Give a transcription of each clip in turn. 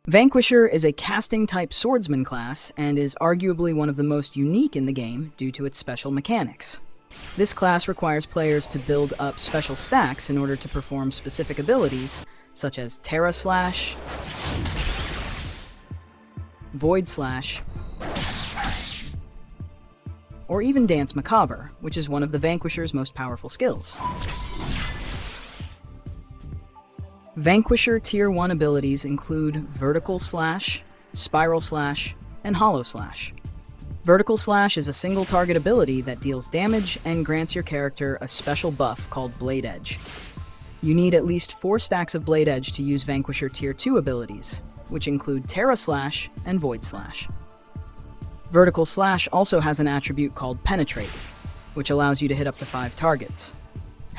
Vanquisher is a casting-type swordsman class and is arguably one of the most unique in the game due to its special mechanics. This class requires players to build up special stacks in order to perform specific abilities, such as Terra Slash, Void Slash, or even Dance Macabre, which is one of the Vanquisher's most powerful skills. Vanquisher Tier 1 abilities include Vertical Slash, Spiral Slash, and Hollow Slash. Vertical Slash is a single target ability that deals damage and grants your character a special buff called Blade Edge. You need at least 4 stacks of Blade Edge to use Vanquisher Tier 2 abilities, which include Terra Slash and Void Slash. Vertical Slash also has an attribute called Penetrate, which allows you to hit up to 5 targets.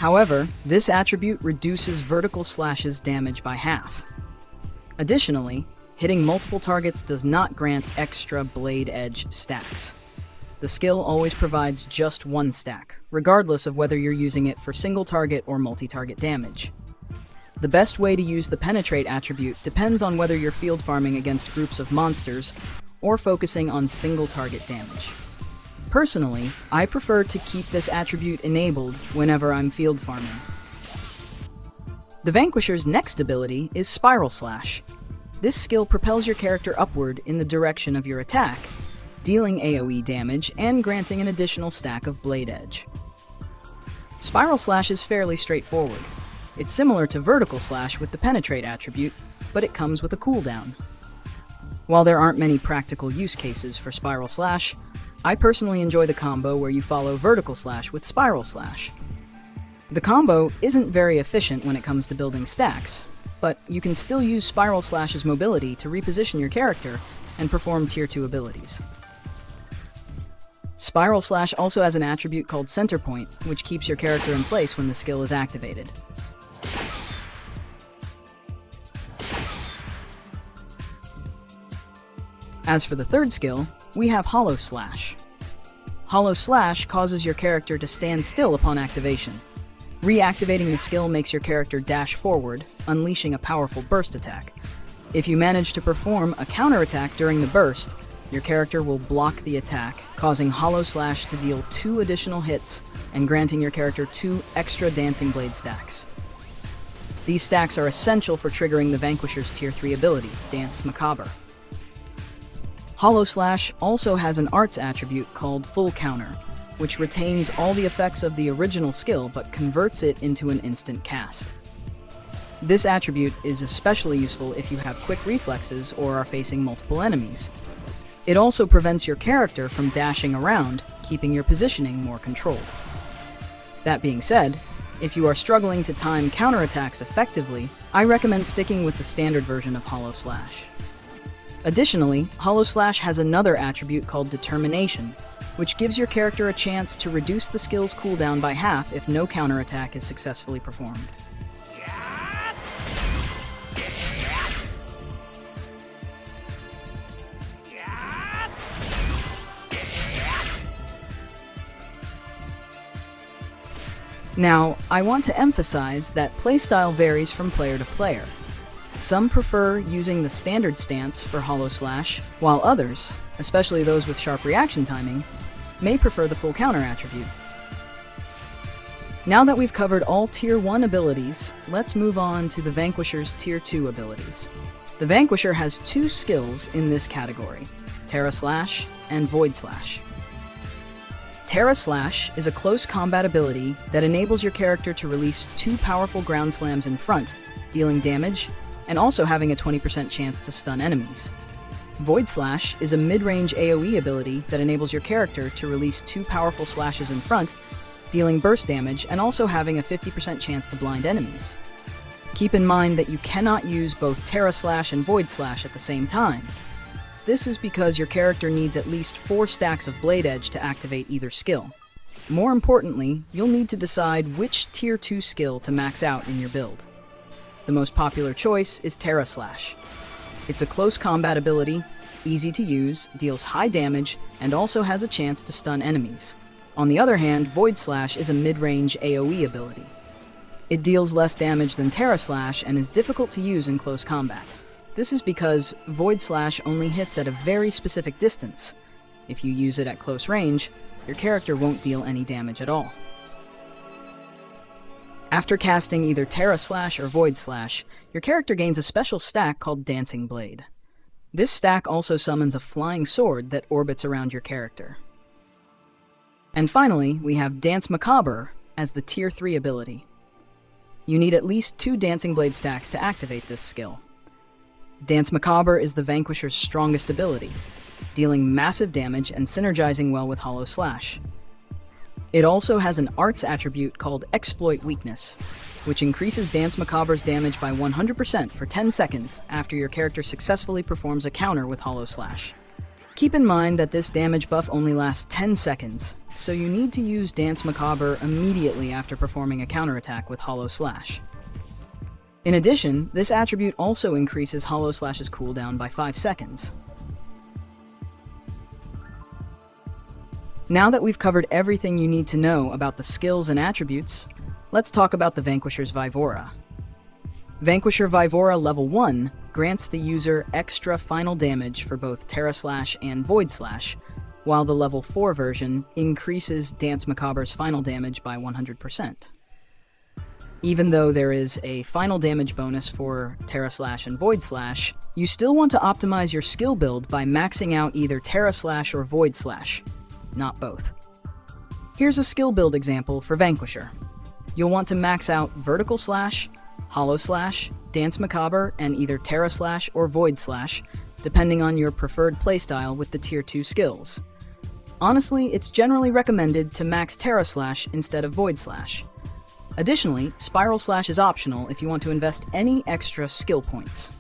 However, this attribute reduces Vertical Slash's damage by half. Additionally, hitting multiple targets does not grant extra Blade Edge stacks. The skill always provides just 1 stack, regardless of whether you're using it for single target or multi-target damage. The best way to use the Penetrate attribute depends on whether you're field farming against groups of monsters or focusing on single target damage. Personally, I prefer to keep this attribute enabled whenever I'm field farming. The Vanquisher's next ability is Spiral Slash. This skill propels your character upward in the direction of your attack, dealing AoE damage and granting an additional stack of Blade Edge. Spiral Slash is fairly straightforward. It's similar to Vertical Slash with the Penetrate attribute, but it comes with a cooldown. While there aren't many practical use cases for Spiral Slash, I personally enjoy the combo where you follow Vertical Slash with Spiral Slash. The combo isn't very efficient when it comes to building stacks, but you can still use Spiral Slash's mobility to reposition your character and perform Tier 2 abilities. Spiral Slash also has an attribute called Center Point, which keeps your character in place when the skill is activated. As for the third skill, we have Hollow Slash. Hollow Slash causes your character to stand still upon activation. Reactivating the skill makes your character dash forward, unleashing a powerful burst attack. If you manage to perform a counterattack during the burst, your character will block the attack, causing Hollow Slash to deal 2 additional hits and granting your character 2 extra Dancing Blade stacks. These stacks are essential for triggering the Vanquisher's Tier 3 ability, Dance Macabre. Hollow Slash also has an arts attribute called Full Counter, which retains all the effects of the original skill but converts it into an instant cast. This attribute is especially useful if you have quick reflexes or are facing multiple enemies. It also prevents your character from dashing around, keeping your positioning more controlled. That being said, if you are struggling to time counterattacks effectively, I recommend sticking with the standard version of Hollow Slash. Additionally, Hollow Slash has another attribute called Determination, which gives your character a chance to reduce the skill's cooldown by half if no counterattack is successfully performed. Now, I want to emphasize that playstyle varies from player to player. Some prefer using the standard stance for Hollow Slash, while others, especially those with sharp reaction timing, may prefer the Full Counter attribute. Now that we've covered all Tier 1 abilities, let's move on to the Vanquisher's Tier 2 abilities. The Vanquisher has 2 skills in this category, Terra Slash and Void Slash. Terra Slash is a close combat ability that enables your character to release 2 powerful ground slams in front, dealing damage, and also having a 20% chance to stun enemies. Void Slash is a mid-range AoE ability that enables your character to release 2 powerful slashes in front, dealing burst damage and also having a 50% chance to blind enemies. Keep in mind that you cannot use both Terra Slash and Void Slash at the same time. This is because your character needs at least 4 stacks of Blade Edge to activate either skill. More importantly, you'll need to decide which Tier 2 skill to max out in your build. The most popular choice is Terra Slash. It's a close combat ability, easy to use, deals high damage, and also has a chance to stun enemies. On the other hand, Void Slash is a mid-range AoE ability. It deals less damage than Terra Slash and is difficult to use in close combat. This is because Void Slash only hits at a very specific distance. If you use it at close range, your character won't deal any damage at all. After casting either Terra Slash or Void Slash, your character gains a special stack called Dancing Blade. This stack also summons a flying sword that orbits around your character. And finally, we have Dance Macabre as the Tier 3 ability. You need at least 2 Dancing Blade stacks to activate this skill. Dance Macabre is the Vanquisher's strongest ability, dealing massive damage and synergizing well with Hollow Slash. It also has an arts attribute called Exploit Weakness, which increases Dance Macabre's damage by 100% for 10 seconds after your character successfully performs a counter with Hollow Slash. Keep in mind that this damage buff only lasts 10 seconds, so you need to use Dance Macabre immediately after performing a counterattack with Hollow Slash. In addition, this attribute also increases Hollow Slash's cooldown by 5 seconds. Now that we've covered everything you need to know about the skills and attributes, let's talk about the Vanquisher's Vaivora. Vanquisher Vaivora Level 1 grants the user extra final damage for both Terra Slash and Void Slash, while the Level 4 version increases Dance Macabre's final damage by 100%. Even though there is a final damage bonus for Terra Slash and Void Slash, you still want to optimize your skill build by maxing out either Terra Slash or Void Slash, not both. Here's a skill build example for Vanquisher. You'll want to max out Vertical Slash, Hollow Slash, Dance Macabre, and either Terra Slash or Void Slash, depending on your preferred playstyle with the Tier 2 skills. Honestly, it's generally recommended to max Terra Slash instead of Void Slash. Additionally, Spiral Slash is optional if you want to invest any extra skill points.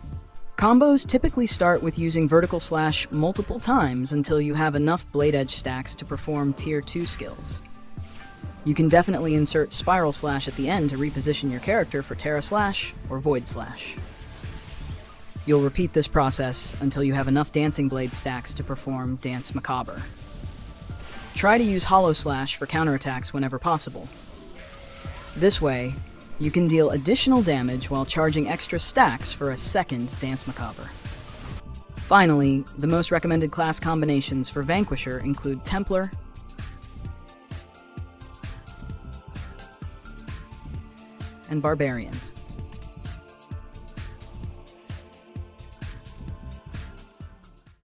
Combos typically start with using Vertical Slash multiple times until you have enough Blade Edge stacks to perform Tier 2 skills. You can definitely insert Spiral Slash at the end to reposition your character for Terra Slash or Void Slash. You'll repeat this process until you have enough Dancing Blade stacks to perform Dance Macabre. Try to use Hollow Slash for counterattacks whenever possible. This way, you can deal additional damage while charging extra stacks for a second Dance Macabre. Finally, the most recommended class combinations for Vanquisher include Templar and Barbarian.